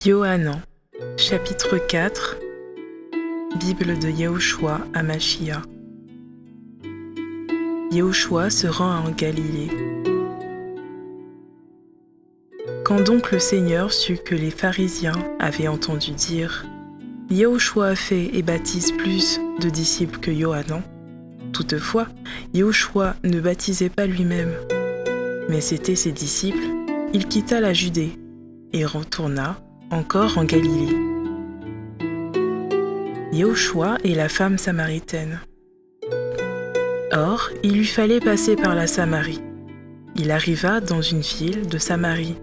Yohanan, chapitre 4, Bible de Yahushua à Machia. Yahushua se rend en Galilée. Quand donc le Seigneur sut que les pharisiens avaient entendu dire « Yahushua fait et baptise plus de disciples que Yohanan », toutefois, Yahushua ne baptisait pas lui-même, mais c'étaient ses disciples, il quitta la Judée et retourna encore en Galilée. Yahushua et la femme samaritaine. Or, il lui fallait passer par la Samarie. Il arriva dans une ville de Samarie,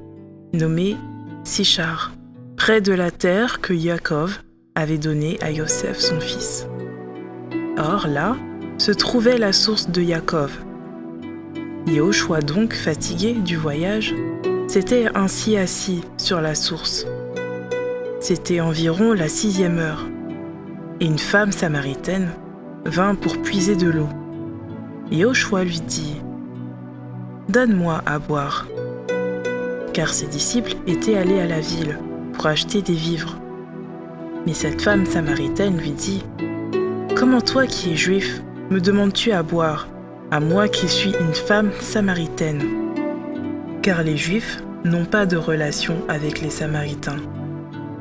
nommée Sichar, près de la terre que Yaakov avait donnée à Yosef son fils. Or là se trouvait la source de Yaakov. Yahushua donc, fatigué du voyage, s'était ainsi assis sur la source. C'était environ la 6e heure, et une femme samaritaine vint pour puiser de l'eau. Yahushua lui dit « Donne-moi à boire », car ses disciples étaient allés à la ville pour acheter des vivres. Mais cette femme samaritaine lui dit « Comment toi qui es juif, me demandes-tu à boire, à moi qui suis une femme samaritaine ?» Car les Juifs n'ont pas de relation avec les Samaritains.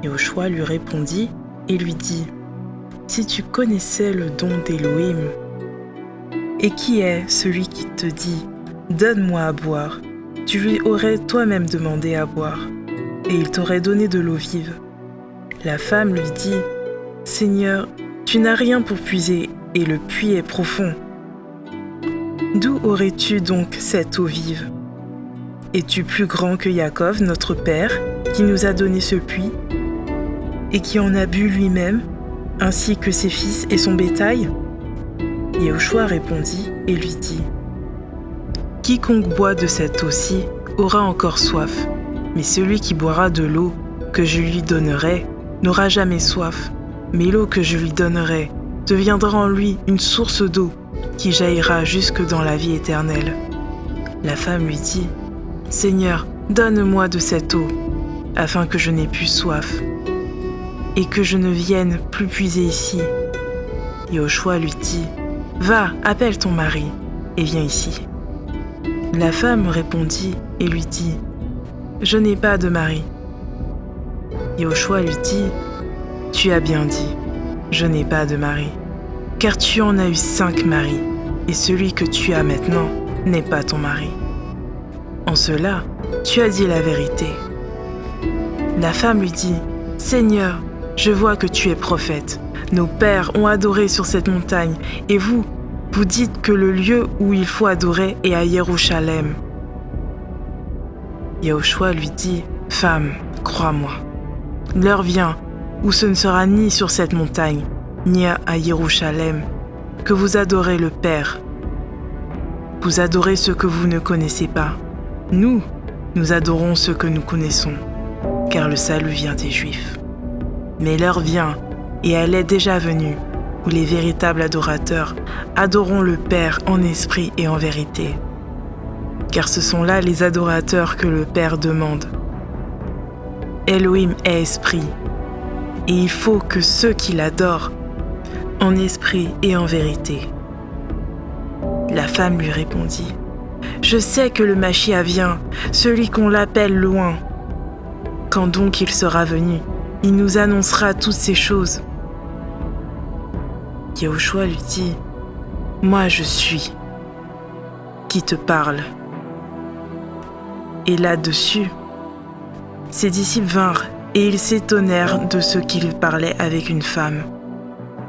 Yahushua lui répondit et lui dit « Si tu connaissais le don d'Élohim, et qui est celui qui te dit « Donne-moi à boire », tu lui aurais toi-même demandé à boire, et il t'aurait donné de l'eau vive. La femme lui dit « Seigneur, tu n'as rien pour puiser, et le puits est profond. D'où aurais-tu donc cette eau vive ? Es-tu plus grand que Yaakov, notre père, qui nous a donné ce puits, et qui en a bu lui-même, ainsi que ses fils et son bétail ?» Yahushua répondit et lui dit « Quiconque boit de cette eau-ci aura encore soif, mais celui qui boira de l'eau que je lui donnerai n'aura jamais soif, mais l'eau que je lui donnerai deviendra en lui une source d'eau qui jaillira jusque dans la vie éternelle. » La femme lui dit « Seigneur, donne-moi de cette eau, afin que je n'ai plus soif, et que je ne vienne plus puiser ici. » Yahushua lui dit « Va, appelle ton mari, et viens ici. » La femme répondit et lui dit « Je n'ai pas de mari. » Yahushua lui dit « Tu as bien dit, je n'ai pas de mari, car tu en as eu 5 maris, et celui que tu as maintenant n'est pas ton mari. En cela, tu as dit la vérité. » La femme lui dit « Seigneur, je vois que tu es prophète. Nos pères ont adoré sur cette montagne, et vous dites que le lieu où il faut adorer est à Jérusalem. » Yahushua lui dit « Femme, crois-moi, l'heure vient où ce ne sera ni sur cette montagne, ni à Jérusalem, que vous adorez le Père. Vous adorez ce que vous ne connaissez pas. Nous adorons ce que nous connaissons, car le salut vient des Juifs. Mais l'heure vient, et elle est déjà venue, où les véritables adorateurs adoreront le Père en esprit et en vérité. Car ce sont là les adorateurs que le Père demande. Elohim est esprit, et il faut que ceux qui l'adorent, en esprit et en vérité. La femme lui répondit « Je sais que le Machia vient, celui qu'on l'appelle loin. Quand donc il sera venu, il nous annoncera toutes ces choses. » Yahushua lui dit « Moi je suis qui te parle. » Et là-dessus, ses disciples vinrent et ils s'étonnèrent de ce qu'il parlait avec une femme.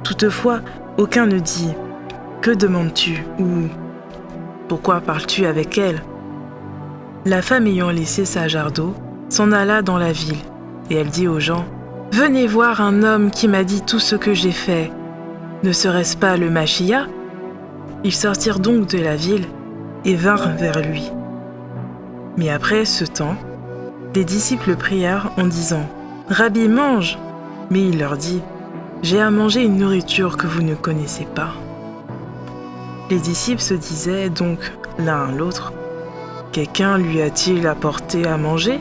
Toutefois, aucun ne dit « Que demandes-tu » ou « Pourquoi parles-tu avec elle ?» La femme ayant laissé sa jarre d'eau s'en alla dans la ville et elle dit aux gens « Venez voir un homme qui m'a dit tout ce que j'ai fait. Ne serait-ce pas le Machia ?» Ils sortirent donc de la ville et vinrent vers lui. Mais après ce temps, les disciples prièrent en disant « Rabbi, mange !» Mais il leur dit « J'ai à manger une nourriture que vous ne connaissez pas. » Les disciples se disaient donc l'un à l'autre « Quelqu'un lui a-t-il apporté à manger ?»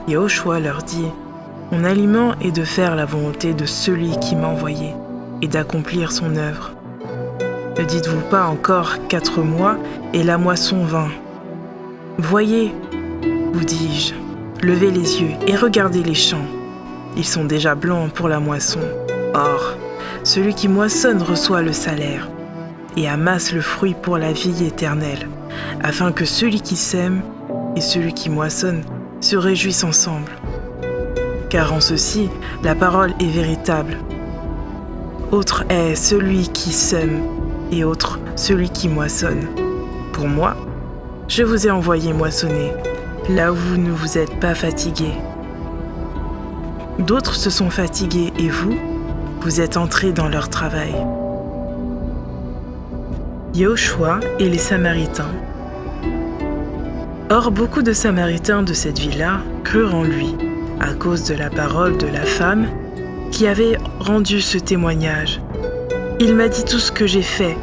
Yahushua leur dit « Mon aliment est de faire la volonté de celui qui m'a envoyé et d'accomplir son œuvre. Ne dites-vous pas encore 4 mois et la moisson vint. Voyez, vous dis-je, levez les yeux et regardez les champs. Ils sont déjà blancs pour la moisson. Or, celui qui moissonne reçoit le salaire et amasse le fruit pour la vie éternelle, afin que celui qui sème et celui qui moissonne se réjouissent ensemble. Car en ceci, la parole est véritable. Autre est celui qui sème et autre celui qui moissonne. Pour moi, je vous ai envoyé moissonner, là où vous ne vous êtes pas fatigués. D'autres se sont fatigués et vous êtes entrés dans leur travail. Yahushua et les Samaritains. Or, beaucoup de Samaritains de cette ville-là crurent en lui, à cause de la parole de la femme qui avait rendu ce témoignage. Il m'a dit tout ce que j'ai fait.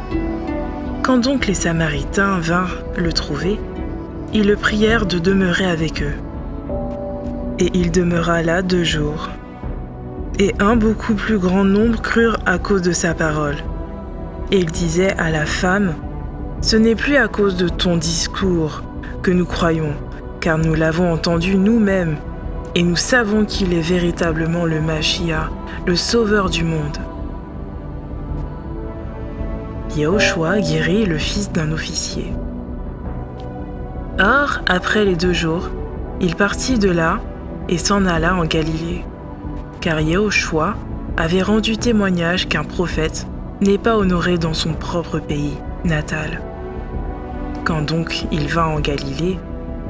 Quand donc les Samaritains vinrent le trouver, ils le prièrent de demeurer avec eux. Et il demeura là 2 jours. Et un beaucoup plus grand nombre crurent à cause de sa parole. Et il disait à la femme, « Ce n'est plus à cause de ton discours que nous croyons, car nous l'avons entendu nous-mêmes, et nous savons qu'il est véritablement le Mashiach, le Sauveur du monde. » Yahushua guérit le fils d'un officier. Or, après les 2 jours, il partit de là et s'en alla en Galilée, car Yahushua avait rendu témoignage qu'un prophète n'est pas honoré dans son propre pays natal. Quand donc il vint en Galilée,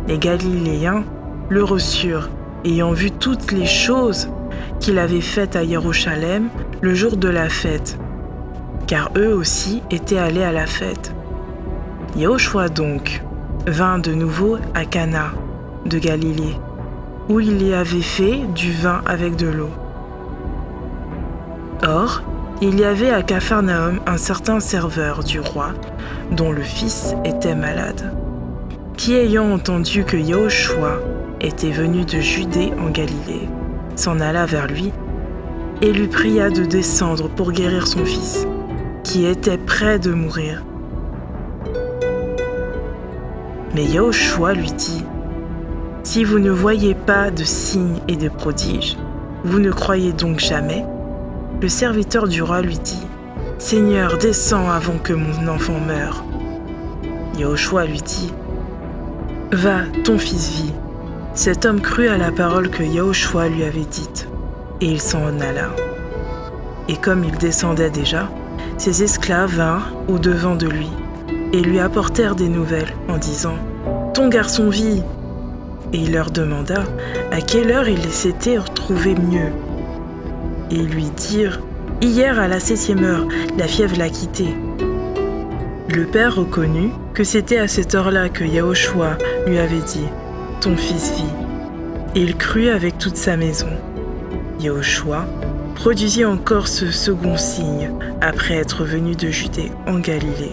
les Galiléens le reçurent, ayant vu toutes les choses qu'il avait faites à Jérusalem le jour de la fête, car eux aussi étaient allés à la fête. Yahushua donc vint de nouveau à Cana de Galilée, où il y avait fait du vin avec de l'eau. Or, il y avait à Capharnaüm un certain serveur du roi, dont le fils était malade, qui ayant entendu que Yahushua était venu de Judée en Galilée, s'en alla vers lui et lui pria de descendre pour guérir son fils, qui était près de mourir. Mais Yahushua lui dit, « Si vous ne voyez pas de signes et de prodiges, vous ne croyez donc jamais ?» Le serviteur du roi lui dit, « Seigneur, descends avant que mon enfant meure. » Yahushua lui dit, « Va, ton fils vit. » Cet homme crut à la parole que Yahushua lui avait dite, et il s'en alla. Et comme il descendait déjà, ses esclaves vinrent au-devant de lui, et lui apportèrent des nouvelles, en disant, « Ton garçon vit. » Et il leur demanda à quelle heure il s'était retrouvé mieux. Et ils lui dirent, « Hier à la 7e heure, la fièvre l'a quitté. » Le père reconnut que c'était à cette heure-là que Yahushua lui avait dit, « Ton fils vit. » Et il crut avec toute sa maison. Yahushua produisit encore ce second signe après être venu de Judée en Galilée.